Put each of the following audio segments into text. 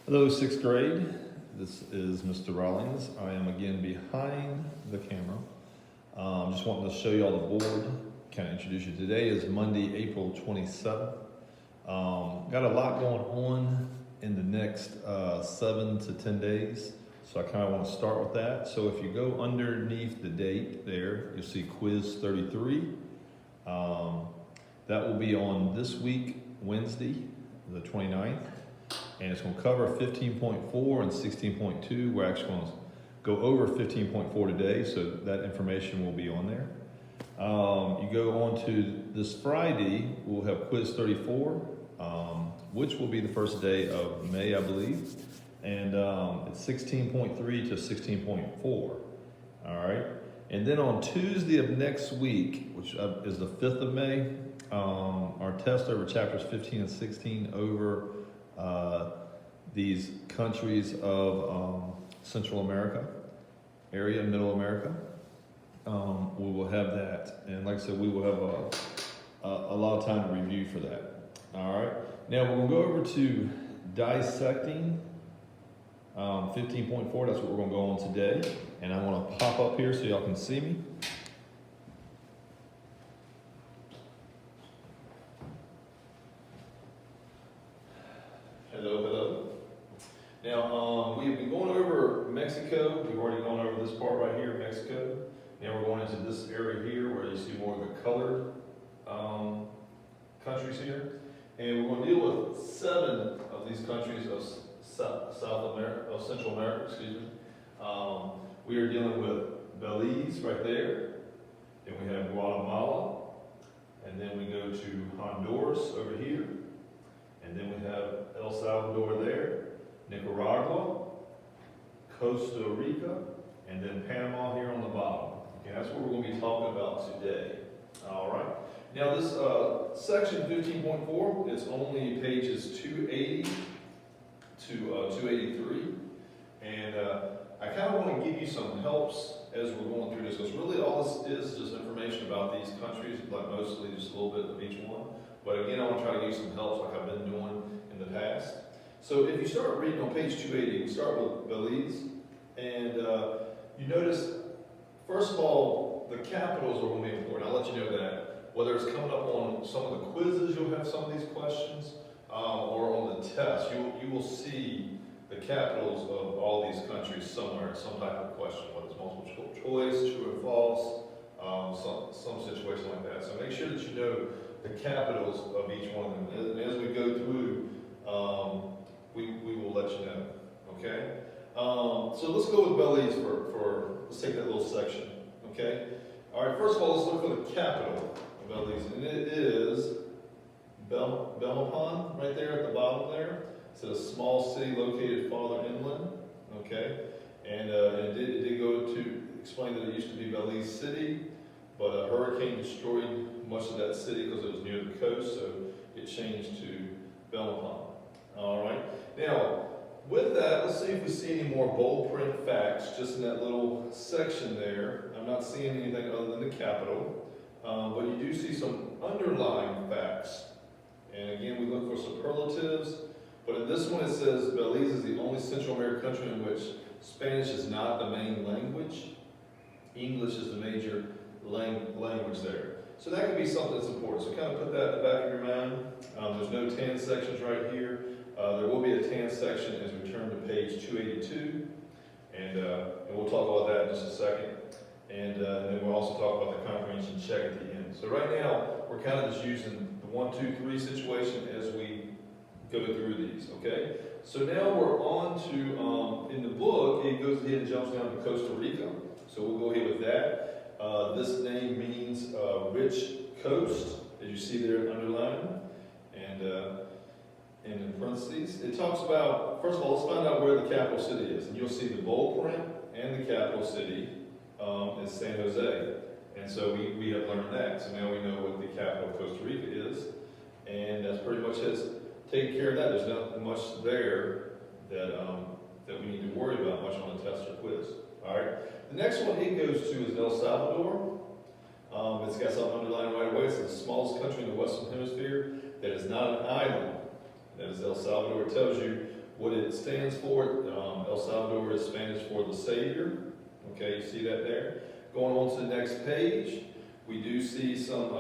Hello, sixth grade. This is Mr. Rawlings. I am again behind the camera. Just wanting to show you all the board, kind of introduce you. Today is Monday, April 27th. Got a lot going on in the next 7 to 10 days, so I kind of want to start with that. So if you go underneath the date there, you'll see quiz 33. That will be on this week, Wednesday, the 29th. And it's going to cover 15.4 and 16.2. We're actually going to go over 15.4 today, so that information will be on there. You go on to this Friday, we'll have quiz 34, which will be the first day of May, I believe. And it's 16.3 to 16.4. All right. And then on Tuesday of next week, which is the 5th of May, our test over chapters 15 and 16 over these countries of Central America area, Middle America. We will have that, and like I said, we will have a lot of time to review for that. All right, now we're going to go over to dissecting 15.4. That's what we're going to go on today, and I want to pop up here so y'all can see me. Hello. Now, we've been going over Mexico. We've already gone over this part right here, Mexico. Now we're going into this area here where you see more of the colored countries here. And we're going to deal with 7 of these countries of South America, of Central America, excuse me. We are dealing with Belize right there. Then we have Guatemala. And then we go to Honduras over here. And then we have El Salvador there, Nicaragua, Costa Rica, and then Panama here on the bottom. Okay, that's what we're going to be talking about today. All right. Now this section 15.4, it's only pages 280 to 283. And I kind of want to give you some helps as we're going through this, because really all this is just information about these countries, like mostly just a little bit of each one. But again, I want to try to give you some helps like I've been doing in the past. So if you start reading on page 280, we start with Belize. And you notice, first of all, the capitals are going to be important. I'll let you know that. Whether it's coming up on some of the quizzes, you'll have some of these questions, or on the test, you will see the capitals of all these countries somewhere in some type of question, whether it's multiple choice, true or false, some situation like that. So make sure that you know the capitals of each one of them. And as we go through, we will let you know, okay? So let's go with Belize let's take that little section, okay? All right, first of all, let's look for the capital of Belize, and it is Belmopan, right there at the bottom there. It's a small city located farther inland, okay? And it did go to explain that it used to be Belize City, but a hurricane destroyed much of that city because it was near the coast, so it changed to Belmopan. All right. Now, with that, let's see if we see any more bold print facts just in that little section there. I'm not seeing anything other than the capital, but you do see some underlying facts. And again, we look for superlatives. But in this one, it says Belize is the only Central American country in which Spanish is not the main language. English is the major language there. So that could be something that's important. So kind of put that in the back of your mind. There's no tan sections right here. There will be a tan section as we turn to page 282. And we'll talk about that in just a second. And then we'll also talk about the comprehension check at the end. So right now, we're kind of just using the 1, 2, 3 situation as we go through these, okay? So now we're on to, in the book, it goes ahead and jumps down to Costa Rica. So we'll go ahead with that. This name means rich coast, as you see there underlined, and in parentheses. It talks about, first of all, let's find out where the capital city is. And you'll see the bold print and the capital city is San Jose. And so we have learned that. So now we know what the capital of Costa Rica is. And that's pretty much has taken care of that. There's not much there that we need to worry about much on the test or quiz. All right. The next one it goes to is El Salvador. It's got something underlined right away. It's the smallest country in the Western Hemisphere that is not an island. That is El Salvador. It tells you what it stands for. El Salvador is Spanish for the Savior. Okay, you see that there. Going on to the next page, we do see some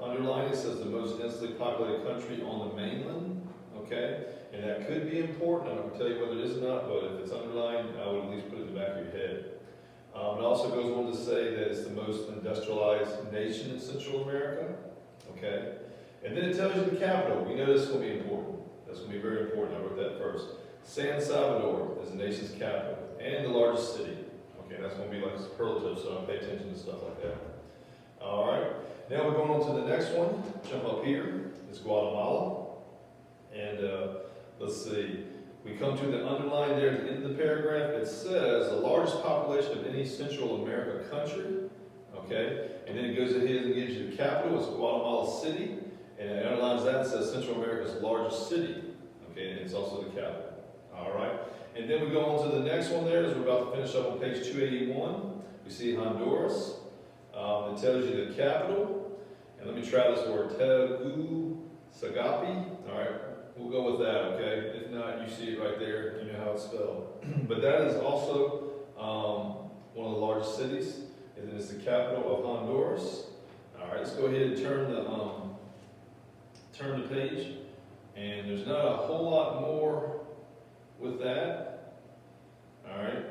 underlining. It says the most densely populated country on the mainland. Okay, and that could be important. I'm not going to tell you whether it is or not, but if it's underlined, I would at least put it in the back of your head. It also goes on to say that it's the most industrialized nation in Central America. Okay, and then it tells you the capital. We know this is going to be important. That's going to be very important. I wrote that first. San Salvador is the nation's capital and the largest city. Okay, that's going to be like superlative, so I'll pay attention to stuff like that. All right, now we're going on to the next one. Jump up here. It's Guatemala. And let's see. We come to the underline there at the end of the paragraph. It says the largest population of any Central America country. Okay, and then it goes ahead and gives you the capital. It's Guatemala City. And it underlines that and says Central America's largest city. Okay, and it's also the capital. All right. And then we go on to the next one there, as we're about to finish up on page 281. We see Honduras. It tells you the capital. And let me try this word, Tegucigalpa. All right, we'll go with that, okay? If not, you see it right there. You know how it's spelled. But that is also one of the largest cities. And it is the capital of Honduras. All right, let's go ahead and turn the page. And there's not a whole lot more with that. All right.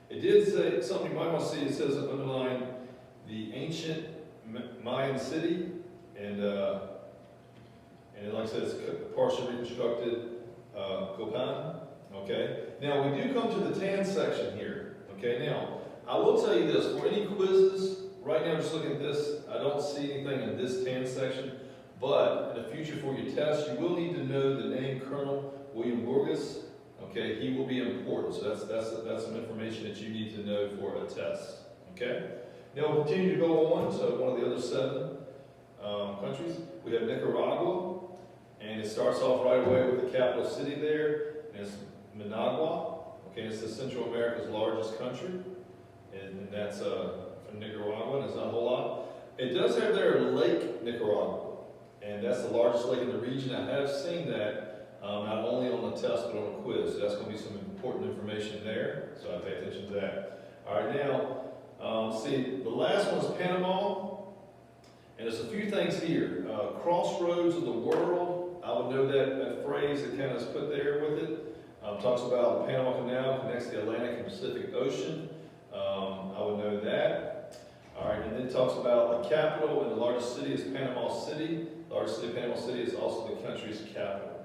It did say something you might want to see. It says underline the ancient Mayan city, and like I said, it's partially reconstructed Copan. Okay. Now we do come to the tan section here. Okay. Now I will tell you this: for any quizzes, right now just looking at this, I don't see anything in this tan section. But in the future for your test, you will need to know the name Colonel William Burgess. Okay, he will be important. So that's some information that you need to know for a test. Okay. Now we'll continue to go on to one of the other 7 countries. We have Nicaragua, and it starts off right away with the capital city there, and it's Managua. Okay, it's the Central America's largest country, and that's from Nicaragua. And it's not a whole lot. It does have there Lake Nicaragua. And that's the largest lake in the region. I have seen that not only on the test but on a quiz. So that's going to be some important information there. So I pay attention to that. All right, now, see, the last one is Panama. And there's a few things here. Crossroads of the world. I would know that phrase that kind of is put there with it. Talks about the Panama Canal connects the Atlantic and Pacific Ocean. I would know that. All right, and then it talks about the capital, and the largest city is Panama City. The largest city of Panama City is also the country's capital.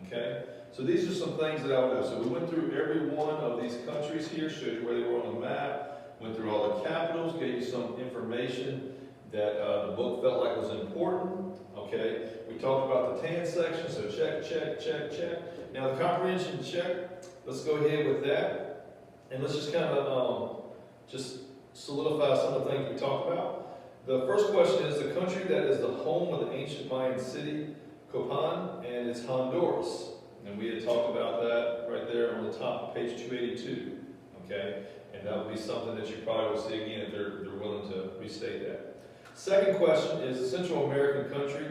Okay? So these are some things that I would know. So we went through every one of these countries here, showed you where they were on the map, went through all the capitals, gave you some information that the book felt like was important. Okay? We talked about the tan section, so check, check, check, check. Now the comprehension check, let's go ahead with that. And let's just kind of just solidify some of the things we talked about. The first question is the country that is the home of the ancient Mayan city, Copan, and it's Honduras. And we had talked about that right there on the top of page 282. Okay? And that would be something that you probably will see again if they're willing to restate that. Second question is the Central American country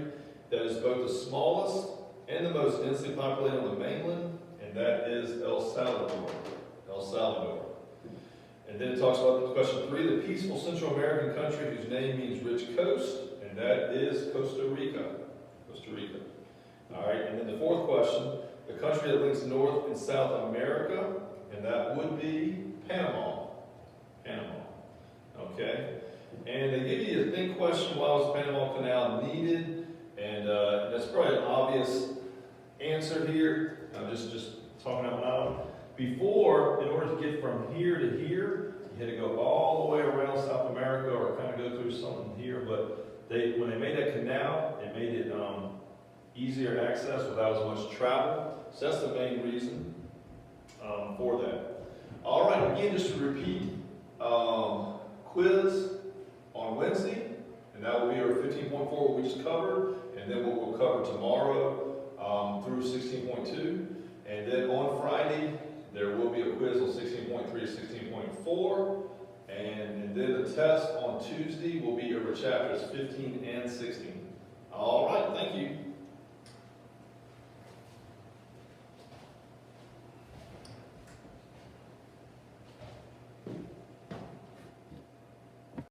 that is both the smallest and the most densely populated on the mainland, and that is El Salvador. El Salvador. And then it talks about question 3, the peaceful Central American country whose name means rich coast, and that is Costa Rica. Costa Rica. All right, and then the fourth question, the country that links North and South America, and that would be Panama. Panama. Okay? And they give you a think question, why was the Panama Canal needed? And that's probably an obvious answer here. I'm just talking out loud. Before, in order to get from here to here, you had to go all the way around South America or kind of go through something here. But when they made that canal, it made it easier access without as much travel. So that's the main reason for that. All right, again, just to repeat, quiz on Wednesday, and that will be our 15.4 we just covered, and then what we'll cover tomorrow through 16.2. And then on Friday, there will be a quiz on 16.3 to 16.4. And then the test on Tuesday will be over chapters 15 and 16. All right, thank you.